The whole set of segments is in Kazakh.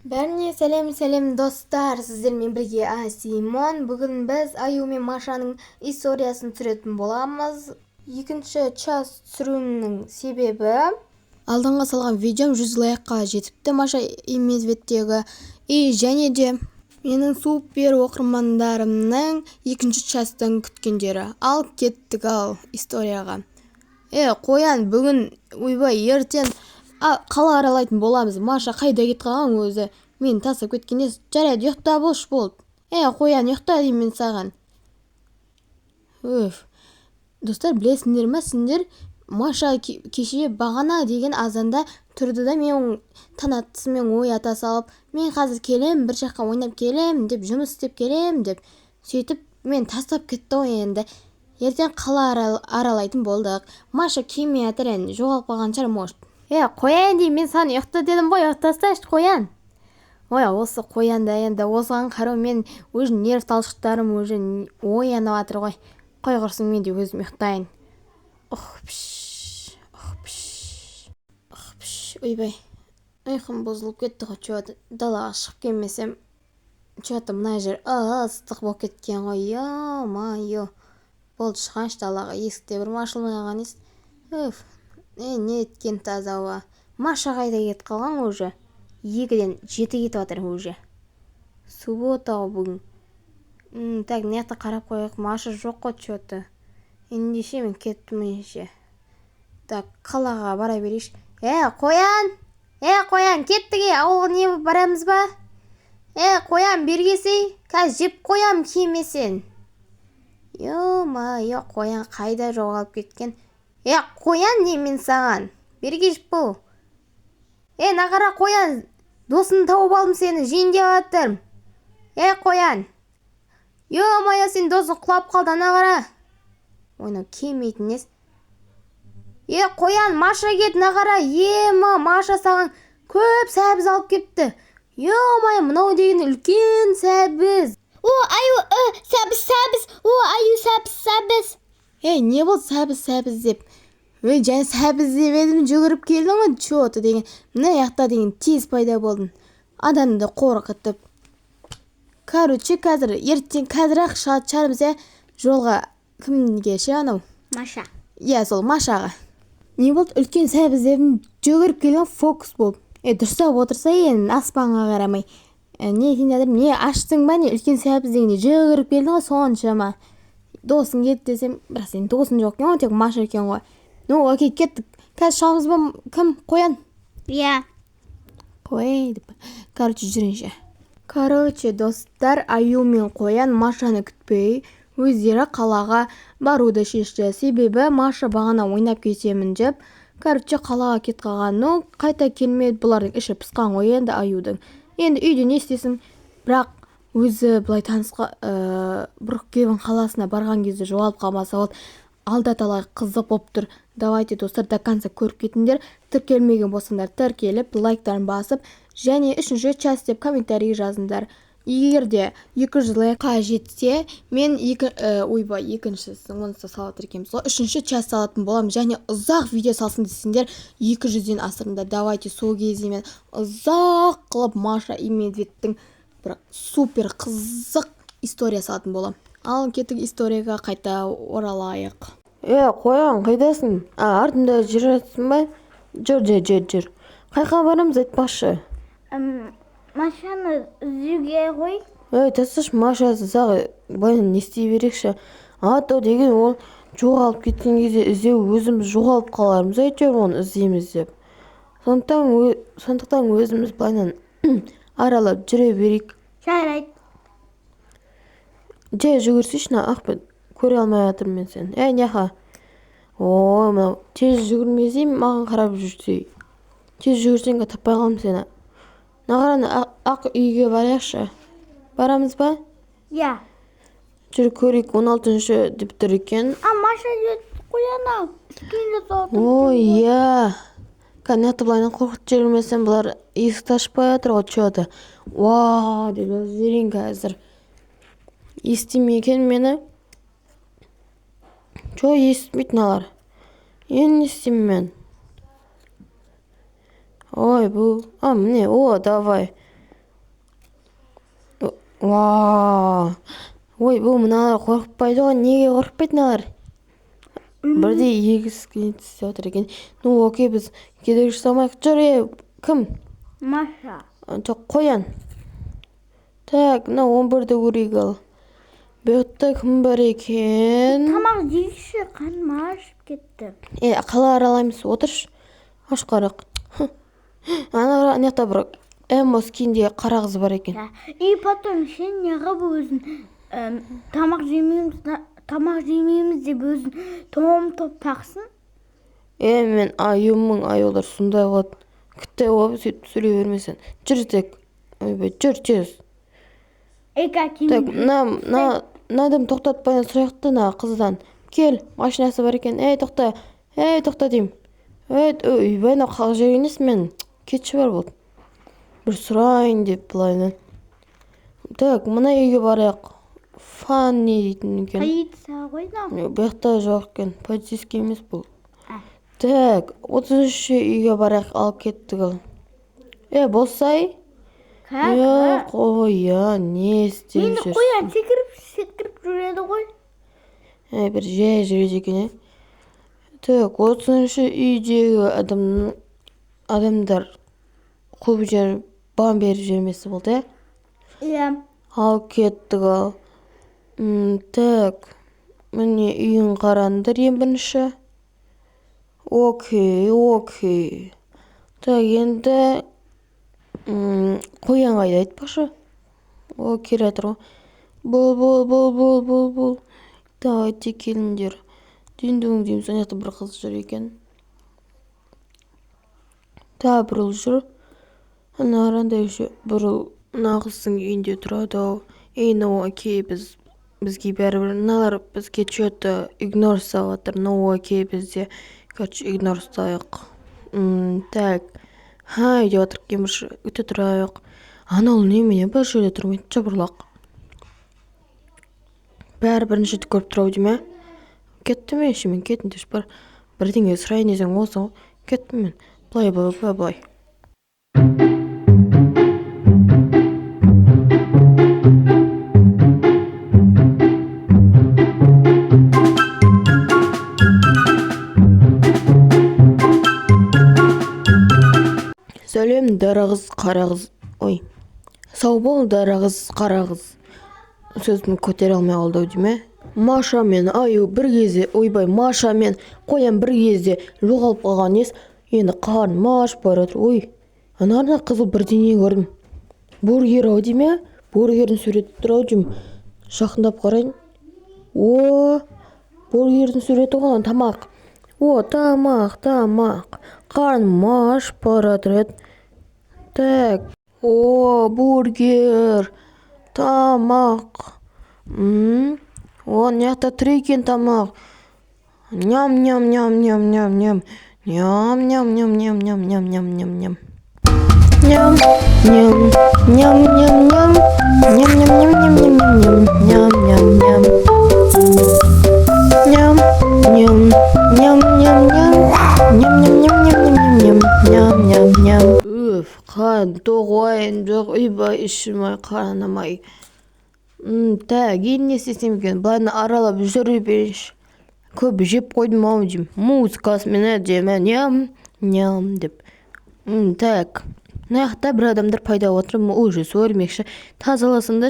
Бәріне сәлем достар, сіздермен бірге Симон. Бүгін біз Аю мен Машаның историясын түсіретін боламыз. Екінші час түсіруімнің себебі алдыңға салған видеом 100 лайкқа жетіпті Маша и Медведьтегі. Және де менің супер оқырмандарымның екінші частың күткендері. Ал кеттік историяға. Қоян, бүгін ойбай ертең қала аралайтын боламыз. Маша қайда кетіп қалған өзі? Мен тастап кеткенде жарайды, ұйықта болшы болды. Қоян, ұйықта деймін мен саған. Достар, білесіңдер ме сендер, Маша кеше бағана деген азанда тұрды да мен таң атысымен оята салып, мен қазір келем, бір жаққа ойнап келем деп, жұмыс істеп келем деп, сөйтіп мен тастап кетті ғой. Енді ертең қала аралайтын болдық. Маша келмей жатыр, енді жоғалып қалған шығар, может. Қоян деймін, мен саған ұйықта дедім ғой, ұйықтасайшы, қоян. Осы қоянда енді осыған қарау мен өз нерв талшықтарым өзі оянып жатыр ғой. Қой құрсын, мен де өзім ұйықтайын. Ойбай, ұйқым бұзылып кетті ғой. Чөйті далаға шығып келмесем, чөйті мына жер ыстық болып кеткен ғой. Йо-майо, болды, шығаншы далаға. Есікте бір ашылмай қалған ес. Не еткен таза ауа. Маша қайда кетіп қалған уже? 2-ден 7 кетіп жатыр уже. Суббота бүгін. Так, не жақта қарап қойық. Маша жоқ қой чөйті. Ендеше мен кеттім еше. Так, қалаға бара берейш. Қоян! Қоян, кеттік, ауылға не барамыз ба? Қоян, бергесей, қазір жеп қоям кемесен. Йо-майо, қоян қайда жоғалып кеткен? Қоян деймін саған. Бергеш бұл. Нағара қоян, досын тауып алдым сені, жейін деп жатырмын. Қоян. Йо-майо, сен досын құлап қалды, нағара. Ойнау келмейтін ес. Қоян, Маша кет, нағара. Маша саған көп сәбіз алып кетті. Йо-майо, мынау деген үлкен сәбіз. Аю, сәбіз. Аю, сәбіз. Не болды сәбіз деп? Және сәбіз деп едім, жүгіріп келдің ғой, чөйті деген. Мына яқта деген тез пайда болдың. Адамды қорқытып. Короче, қазір ақ шығат шығарымыз, жолға кімге анау? Маша. Сол Машаға. Не болды? Үлкен сәбіз дедім, жүгіріп келген, фокус болып. Дұрыстап отырса, аспанға қарамай. Не екен дедім, не аштың ба, не үлкен сәбіз дегенде жүгіріп келдің ғой, соншама. Досың кетті десем, бірақ сен досың жоқ екен ғой, тек Маша екен ғой. Окей, кеттік. Қазір шығамыз ба? Кім? Қоян? Қой деп. Короче, достар, Аю мен Қоян Машаны күтпей, өздері қалаға баруды шешті. Себебі Маша бағана ойнап кетемін деп, қалаға кет қалған. Қайта келмеді, бұлардың іші пысқан ғой енді Аюдың. Енді үйде не істесін? Бірақ өзі былай Брукхейвен қаласына барған кезде жоғалып қалмаса болды. Алда талай қызық болып тұр. Давайте, достар, до конца көріп кетіңдер. Тіркелмеген болсаңдар, тіркеліп, лайктарын басып, және 3-ші час деп комментарий жазыңдар. Егер де 200 лайкқа жетсе, мен екіншісі, онысы салат екенбіз. 3-ші час салатын болам, және ұзақ видео салсын десеңдер, 200-ден асырыңдар. Давайте, сол кезде мен ұзақ қылып Маша и Медведьтің бір супер қызық история салатын болам. Ал кеттік историяға қайта оралайық. Қоян, қайдасың? Артында жүресің ба? Жүр. Қайқа барамыз, айтпашы. Машаны іздеуге ғой. Тасташы, Машасы сағы байын не істей берекші. То деген ол жоғалып кеткен кезде іздеу, өзіміз жоғалып қаларымыз, әйтеуір оны іздейміз деп. Сондықтан өзіміз байынан аралап жүре берейік. Жарайды. Жүгірсейші, ақпет. Көре алмай жатырмын мен сен. Неха? Мынау, тез жүгірмесей, маған қарап жүрсей. Тез жүгірсең таппай қалым сені. Нағараны ақ үйге барайықшы. Барамыз ба? Жүр көрейік, 16-шы деп тұр екен. Маша қоян. Кәнеті бұлайынан қорқыт жүрмесен, бұлар есікті ашпай жатыр ғой, чөйті. Деп өзірен қазір. Естімей екен мені. Естімейтін алар. Енді естімей мен. Бұл. Міне, давай. Ой, бұл мыналар қорықпайды ғой, неге қорықпайды мыналар? Бірде егіз келіп отыр екен. Ну, окей, біз кедергі жасамайық. Жүр, кім? Маша. Жоқ, қоян. Так, мына 11-ді көрейік ал. Бұяқта кім бар екен? Тамақ жейікші, қарным ашып кетті. Қала аралаймыз, отырш. Аш қарақ. Ана жақта бір Эммос киімде қара қыз бар екен. И потом сен неғып өзін тамақ жемейміз деп өзін топ тақсын? Мен аюмын, аюлар сондай болады. Күтті болып сөйтіп сөйлей бермесен. Жүр тек. Ойбай, жүр тез. Так, надым тоқтатпайын сұраяқты на қыздан. Кел, машинасы бар екен. Тоқта дейм. Ойбай, на қал жерінес мен. Кетші бар болды. Бір сұрайын деп бұлайынан. Так, мұна үйге барайық. Фанни дейтін екен. Полиция ғой да? Бұяқта жоқ екен. Полицейский емес бұл. Так, 33-ші үйге барайық, алып кеттік ал. Болсай? Қоян, не істеп жүрсің? Енді қоян секіріп жүреді ғой. Бір жай жүреді екен, Так, 30-ші үйдегі адамдар көп жер бам беріп жүрмесі болды, Алып кеттік ал. Так, міне үйін қараңдар ең бірінші. Окей. Так, енді қоян қайда айтпақшы? Келе жатыр ғой. Бол. Давайте келіңдер. Дүң деймін, соң жақта бір қыз жүр екен. Бір ұл жүр. Ана арандай үші бір ұл нағыздың үйінде тұрады. Окей, бізге бәрібір. Налар бізге че-то игнор салатыр. Окей, бізде игнор салайық. Так. Үйде отыр кемірші. Өте тұрайық. Ана ұл немене бір жерде тұрмайды. Жабырлақ. Бәрі бірінші көріп тұрау дейме? Кетті ме? Мен кеттім деш бар. Бірдеңе сұрайын десең болсын. Кеттім мен. Былай. Сәлем, дарағыз, қарағыз. Сау бол, дарағыз, қарағыз. Сөзін көтере алмай қалды дейме? Маша мен аю бір кезде, Маша мен қоян бір кезде жоғалып қалған ес. Енді қарным ашып баратыр. Анарда қызыл бірдеңе көрдім. Бургер дейме? Бургердің суреті тұр дейм. Жақындап қарайын. Бургердің суреті ғой, тамақ. Тамақ. Қарным ашып баратыр. Так. Бургер. Тамақ. Неқта тұр екен тамақ. Ням. Ням. Қан тоғайын жоқ, үйбай ішімай қаранамай. Так, енді не істесем екен, бұлайны аралап жүре берейінші. Көп жеп қойдым ау дейм. Музыкасымен әдемі ням деп. Так, наяқта бір адамдар пайда отыр, уже сөрмекші. Тазаласында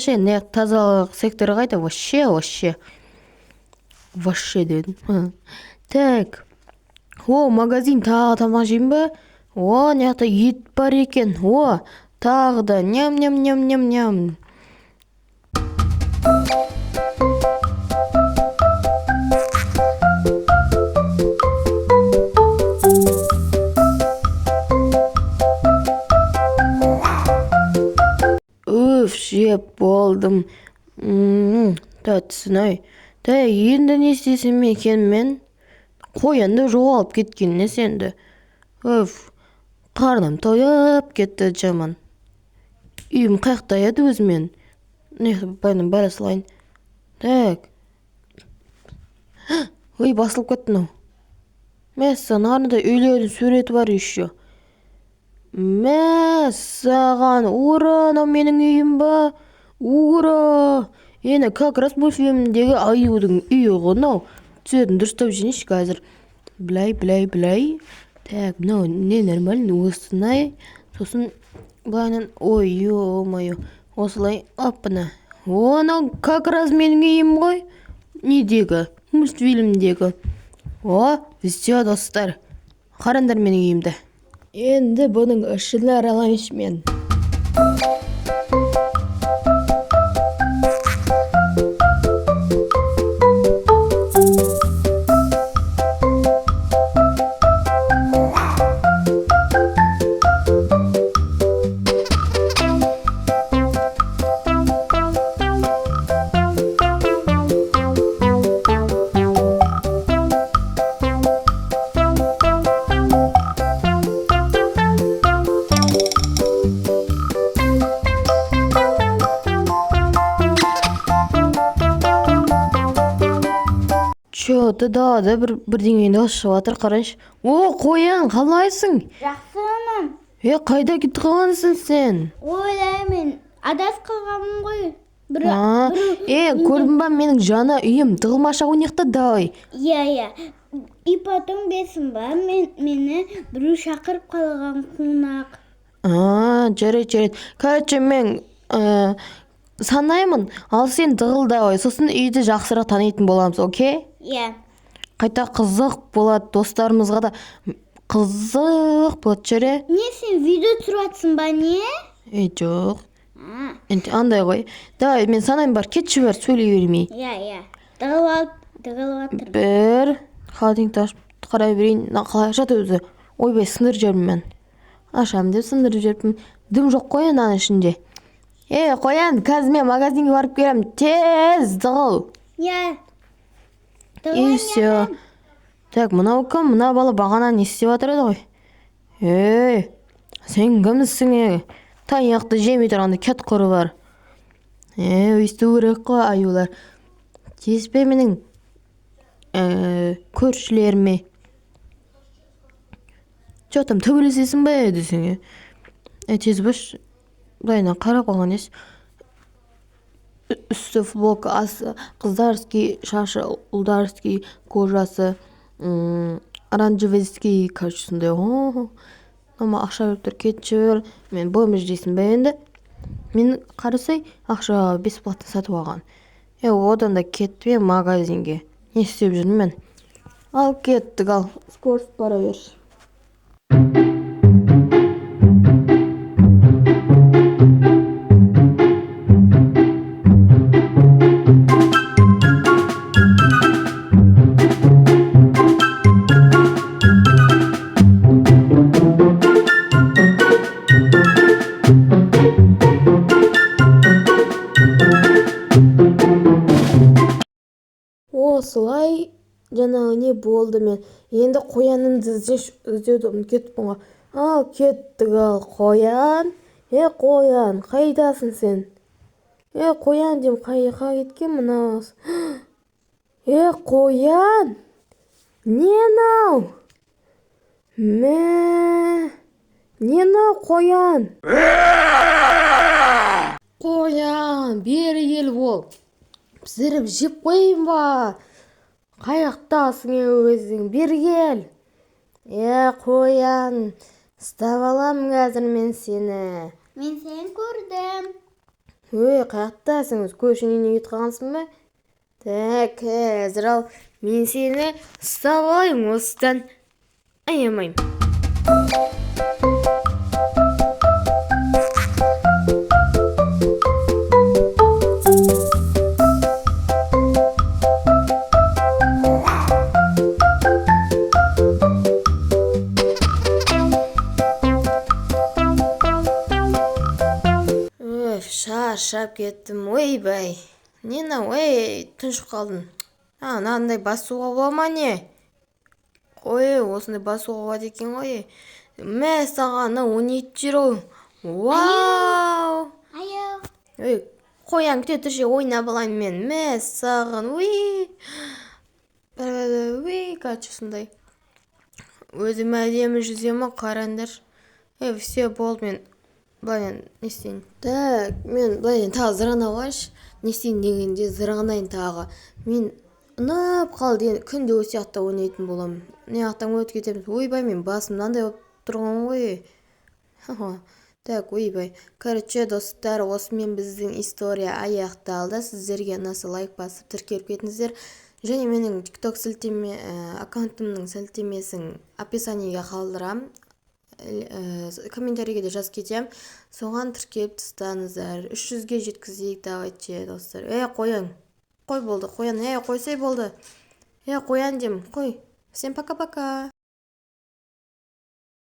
тазалық секторы қайда? Вообще дедім. Так, магазин тағы тамақ жейм ба? Наяқта ет бар екен. Тағы да ням. Жеп болдым. Тәтсін-ай. Енді не істесем екен мен? Қоянды жоғалып кеткеніне сенді. Қарным тойып кетті жаман. Үйім қаяқта еді өзімен. Байным бәрі салайын. Так. Басылып кеттің ау. Мәссаған арнада үйлердің суреті бар еще. Мәссаған, менің үйім ба? ура, ені как раз мультфильмдегі аюдың үйі ғой мынау. Түсетін дұрыстап жинейінші қазір. Білай. Так, мынау не нормально осынай. Сосын былайынан, ой, ё-моё, осылай, аппана. Онау как раз менің үйім ғой. Недегі? Мультфильмдегі. О, все достар. Қарандар менің үйімді. Енді бұның ішін аралайыншы мен. Чё-то да бірдеңені ашып жатыр, қарайыншы. О, қоян, қалайсың? Жақсымын. Қайда кетіп қалғансың сен? Ойлаймын, адасып қалғанмын ғой. Көрдің ба менің жаңа үйім, тығылмаша ойнақта давай. Иә. И потом бесін ба, мені біреу шақырып қалған қонақ. Жарайды. Короче, мен санаймын, ал сен тығылдавай, сосын үйді жақсырақ танитын боламыз, окей? Иә. Қайта қызық болады, достарымызға да қызық болады, жарай? Не, сен видео түсіріп жатсың ба, не? Жоқ. Андай ғой. Давай, мен санайым бар, кетші бар, сөйлей бермей. Иә. Тығылып жатыр. Бір, халатыңды ашып қарай берейін. Қалай жат өзі. Ойбай, сындырып жібердім мен. Ашам деп сындырып жібердім. Дым жоқ қой ананың ішінде. Қоян, қазір мен магазинге барып келем. Тез тығыл. Иә. И все. Так, мынау кім? Мына бала бағана не істеп жатыр еді ғой. Сен кімсің? Таяқты жемей тұрғанда кет құры бар. Өйсту керек қой аюлар. Теспе менің көршілеріме. Чо там төбелесесің бе десің? Тез баш. Былайынан қарап қалған еш. Үсті футболка, асы қыздарский, шашы ұлдарский, кожасы оранжевый, короче, сондай. Мама ақша беріп тұр, кетші бер. Мен бойымыз жейсің бе енді? Мен қарасай ақша бесплатно сатып алған. Одан да кетті мен магазинге. Не істеп жүрмін мен? Ал кеттік, ал. Скорст бара берші. Осылай жаңағы не болды мен. Енді қоянымды іздеуді ұмытып ғой. Ал кеттік, ал қоян. Қоян, қайдасың сен? Қоян дем, қайда кеткен мынау? Қоян. Не нау? Не нау қоян? Қоян, бері кел бол. Пісіріп жеп қойын ба? Қаяқтасың өзің, бері кел. Қоян, ұстап алам қазір мен сені. Мен сені көрдім. Қаяқтасың өз көршің үйіне кетіп қалғансың ба? Так, қазір ал, мен сені ұстап алайын, осыдан аямайым. Шаршап кеттім, ойбай. Нені, тұншық қалдың. Мынандай басуға бола ма не? Осындай басуға болады екен ғой. Мә саған 17 жүр. Вау! Қоян күте тұршы, ойна балайын мен. Мә саған, қачы сондай. Өзім әдемі жүземі қарандар. Все болды, мен былай не істейін. Так, мен былай тағы зырғанап алайыншы. Не істейін дегенде зырғанайын тағы. Мен ұнап қалды енді күнде осы жақта ойнайтын боламын. Не жақтан өтіп кетеміз. Ойбай, мен басым мынандай болып тұрған ғой. Так, ойбай. Короче, достар, осымен біздің история аяқталды. Сіздерге ұнаса лайк басып тіркеліп кетіңіздер. Және менің TikTok аккаунтымның сілтемесін описаниеге қалдырам. Комментарийге де жазып кетем. Соған тіркеліп тастаңыздар. 300-ге жеткізейік, давайте, достар. Қоян. Қой болды, қоян. Қойсай болды. Қоян дем, қой. Всем пока-пока.